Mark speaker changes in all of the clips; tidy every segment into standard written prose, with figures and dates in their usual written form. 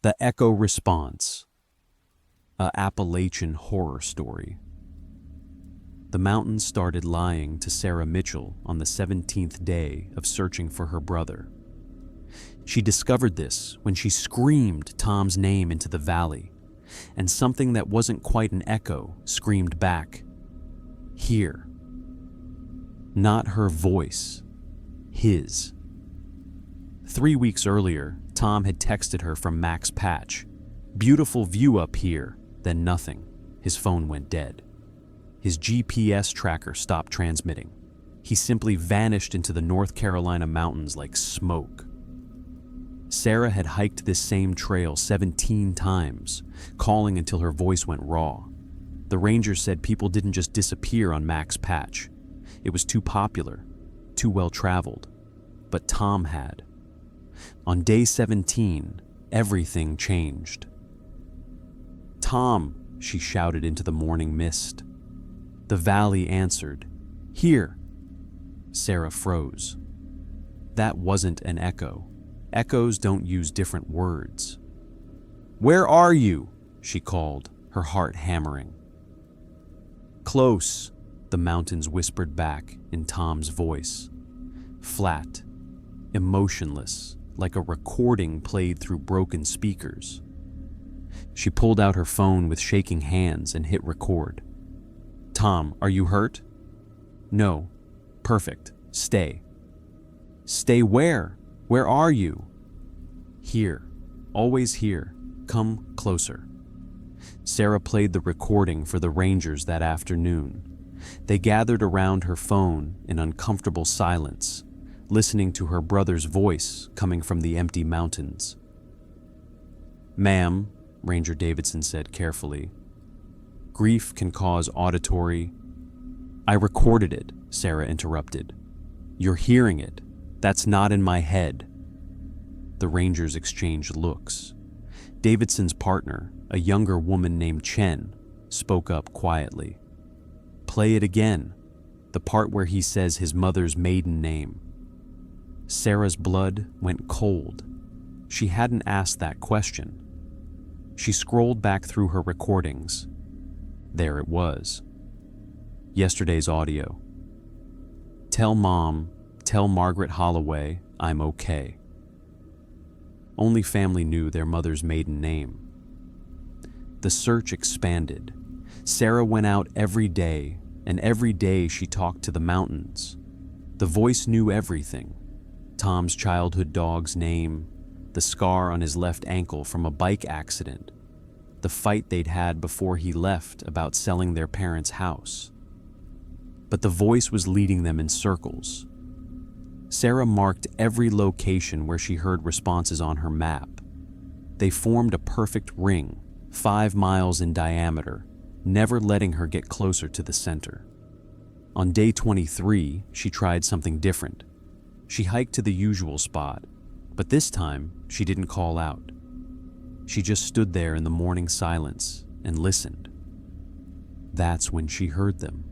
Speaker 1: The Echo Response, a Appalachian horror story. The mountains started lying to Sarah Mitchell on the 17th day of searching for her brother. She discovered this when she screamed Tom's name into the valley, and something that wasn't quite an echo screamed back, "Here." Not her voice, his. 3 weeks earlier, Tom had texted her from Max Patch. "Beautiful view up here," then nothing. His phone went dead. His GPS tracker stopped transmitting. He simply vanished into the North Carolina mountains like smoke. Sarah had hiked this same trail 17 times, calling until her voice went raw. The rangers said people didn't just disappear on Max Patch. It was too popular, too well traveled. But Tom had. On day 17, everything changed. "Tom," she shouted into the morning mist. The valley answered, "Here." Sarah froze. That wasn't an echo. Echoes don't use different words. "Where are you?" she called, her heart hammering. "Close," the mountains whispered back in Tom's voice. Flat, emotionless, like a recording played through broken speakers. She pulled out her phone with shaking hands and hit record. "Tom, are you hurt?" "No." "Perfect. Stay." "Stay where? Where are you?" "Here. Always here. Come closer." Sarah played the recording for the rangers that afternoon. They gathered around her phone in uncomfortable silence, listening to her brother's voice coming from the empty mountains. "Ma'am," Ranger Davidson said carefully, "grief can cause auditory—" "I recorded it," Sarah interrupted. "You're hearing it. That's not in my head." The rangers exchanged looks. Davidson's partner, a younger woman named Chen, spoke up quietly. "Play it again, the part where he says his mother's maiden name." Sarah's blood went cold. She hadn't asked that question. She scrolled back through her recordings. There it was. Yesterday's audio. "Tell Mom, tell Margaret Holloway I'm okay." Only family knew their mother's maiden name. The search expanded. Sarah went out every day, and every day she talked to the mountains. The voice knew everything. Tom's childhood dog's name, the scar on his left ankle from a bike accident, the fight they'd had before he left about selling their parents' house. But the voice was leading them in circles. Sarah marked every location where she heard responses on her map. They formed a perfect ring, 5 miles in diameter, never letting her get closer to the center. On day 23, she tried something different. She hiked to the usual spot, but this time she didn't call out. She just stood there in the morning silence and listened. That's when she heard them.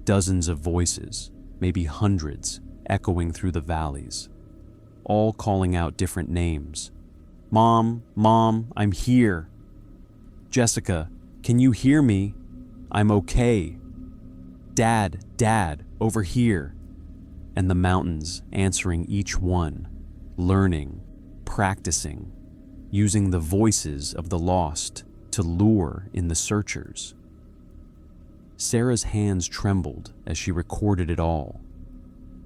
Speaker 1: Dozens of voices, maybe hundreds, echoing through the valleys, all calling out different names. "Mom, Mom, I'm here." "Jessica, can you hear me? I'm okay." "Dad, Dad, over here." And the mountains answering each one, learning, practicing, using the voices of the lost to lure in the searchers. Sarah's hands trembled as she recorded it all.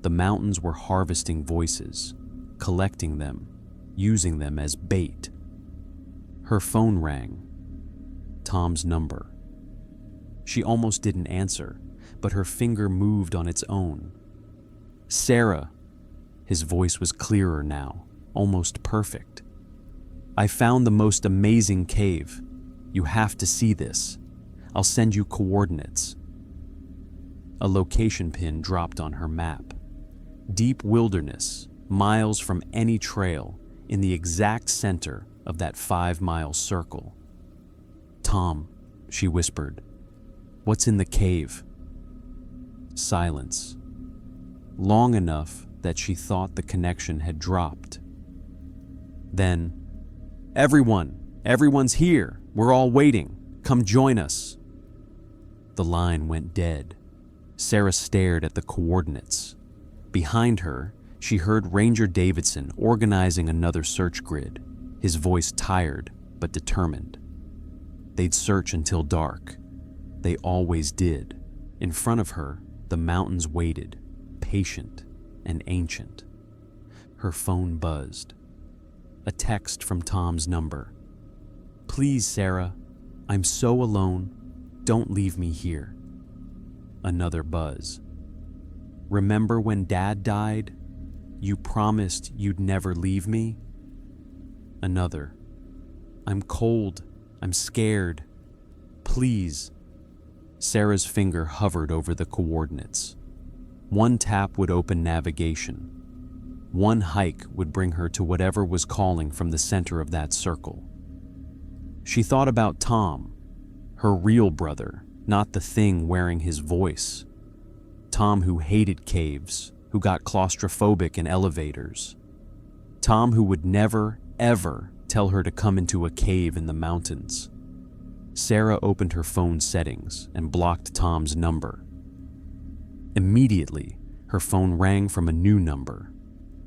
Speaker 1: The mountains were harvesting voices, collecting them, using them as bait. Her phone rang. Tom's number. She almost didn't answer, but her finger moved on its own. "Sarah." His voice was clearer now, almost perfect. "I found the most amazing cave. You have to see this. I'll send you coordinates." A location pin dropped on her map. Deep wilderness, miles from any trail, in the exact center of that 5-mile circle. "Tom," she whispered, "what's in the cave?" Silence. Long enough that she thought the connection had dropped. Then, Everyone's here. We're all waiting. Come join us." The line went dead. Sarah stared at the coordinates. Behind her, she heard Ranger Davidson organizing another search grid, his voice tired but determined. They'd search until dark. They always did. In front of her, the mountains waited, patient and ancient. Her phone buzzed. A text from Tom's number. "Please, Sarah, I'm so alone. Don't leave me here." Another buzz. "Remember when Dad died? You promised you'd never leave me?" Another. "I'm cold. I'm scared. Please." Sarah's finger hovered over the coordinates. One tap would open navigation. One hike would bring her to whatever was calling from the center of that circle. She thought about Tom, her real brother, not the thing wearing his voice. Tom who hated caves, who got claustrophobic in elevators. Tom who would never, ever tell her to come into a cave in the mountains. Sarah opened her phone settings and blocked Tom's number. Immediately, her phone rang from a new number,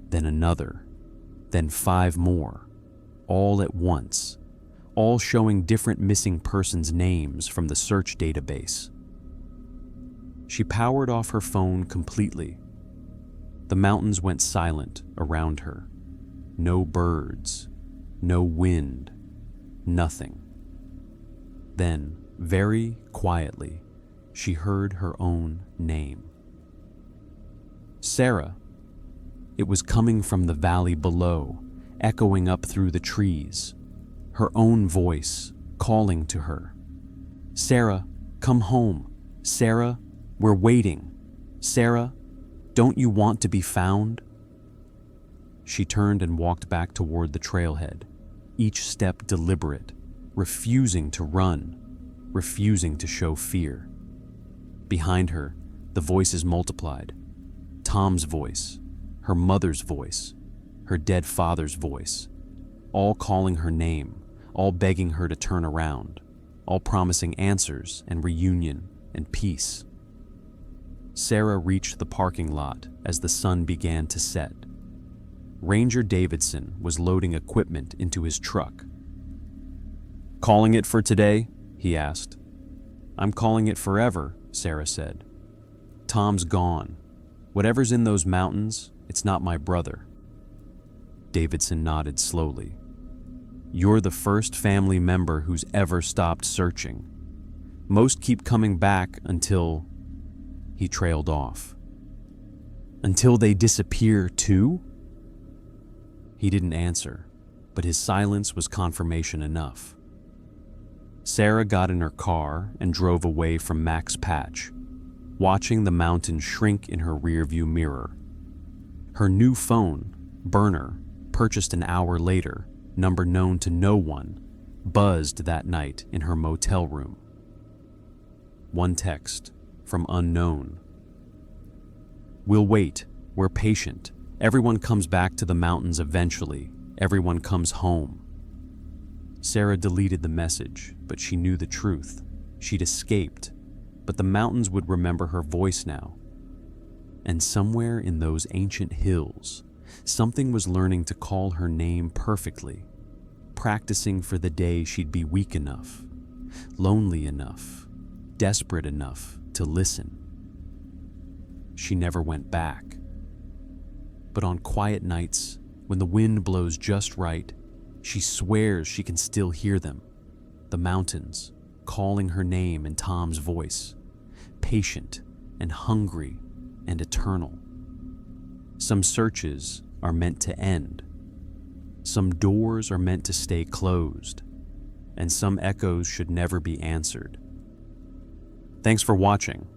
Speaker 1: then another, then 5 more, all at once, all showing different missing persons' names from the search database. She powered off her phone completely. The mountains went silent around her. No birds, no wind, nothing. Then, very quietly, she heard her own name. Sarah. It was coming from the valley below, echoing up through the trees. Her own voice, calling to her. "Sarah, come home. Sarah, we're waiting. Sarah, don't you want to be found?" She turned and walked back toward the trailhead, each step deliberate, refusing to run, refusing to show fear. Behind her, the voices multiplied. Tom's voice, her mother's voice, her dead father's voice, all calling her name, all begging her to turn around, all promising answers and reunion and peace. Sarah reached the parking lot as the sun began to set. Ranger Davidson was loading equipment into his truck. "Calling it for today?" he asked. "I'm calling it forever," Sarah said. "Tom's gone. Whatever's in those mountains, it's not my brother." Davidson nodded slowly. "You're the first family member who's ever stopped searching. Most keep coming back until..." He trailed off. "Until they disappear too?" He didn't answer, but his silence was confirmation enough. Sarah got in her car and drove away from Mac's Patch, watching the mountain shrink in her rearview mirror. Her new phone, burner, purchased an hour later, number known to no one, buzzed that night in her motel room. One text from unknown. "We'll wait. We're patient. Everyone comes back to the mountains eventually. Everyone comes home." Sarah deleted the message, but she knew the truth. She'd escaped, but the mountains would remember her voice now. And somewhere in those ancient hills, something was learning to call her name perfectly, practicing for the day she'd be weak enough, lonely enough, desperate enough to listen. She never went back. But on quiet nights, when the wind blows just right, she swears she can still hear them, the mountains, calling her name in Tom's voice, patient and hungry and eternal. Some searches are meant to end. Some doors are meant to stay closed, and some echoes should never be answered. Thanks for watching.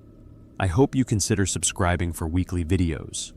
Speaker 1: I hope you consider subscribing for weekly videos.